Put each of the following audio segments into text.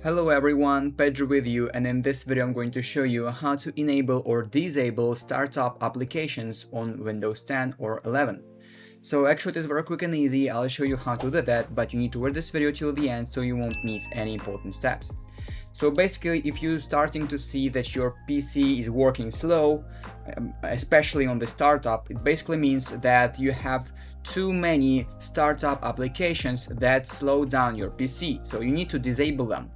Hello everyone, Pedro with you, and in this video I'm going to show you how to enable or disable startup applications on Windows 10 or 11. So actually it is very quick and easy. I'll show you how to do that, but you need to watch this video till the end so you won't miss any important steps. So basically, if you're starting to see that your PC is working slow, especially on the startup, it basically means that you have too many startup applications that slow down your PC. So you need to disable them.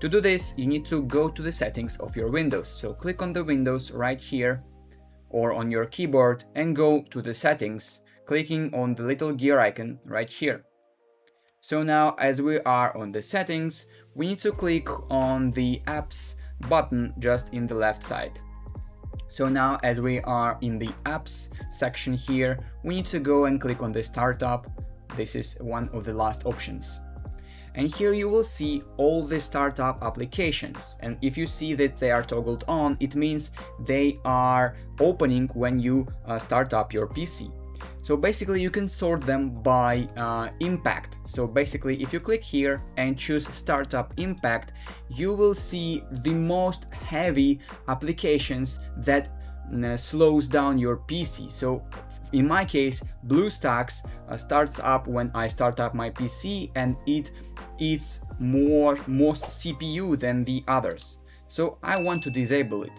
To do this, you need to go to the settings of your Windows. So click on the Windows right here or on your keyboard and go to the settings, clicking on the little gear icon right here. So now, as we are on the settings, we need to click on the apps button just in the left side. So now, as we are in the apps section here, we need to go and click on the startup. This is one of the last options. And here you will see all the startup applications. And if you see that they are toggled on, it means they are opening when you start up your PC. So basically you can sort them by impact. So basically if you click here and choose startup impact, you will see the most heavy applications that slows down your PC. So in my case, BlueStacks starts up when I start up my PC, and it eats most CPU than the others. So I want to disable it.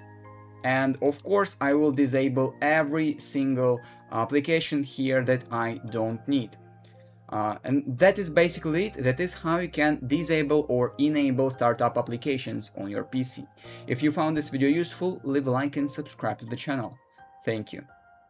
And of course, I will disable every single application here that I don't need. And that is basically it. That is how you can disable or enable startup applications on your PC. If you found this video useful, leave a like and subscribe to the channel. Thank you.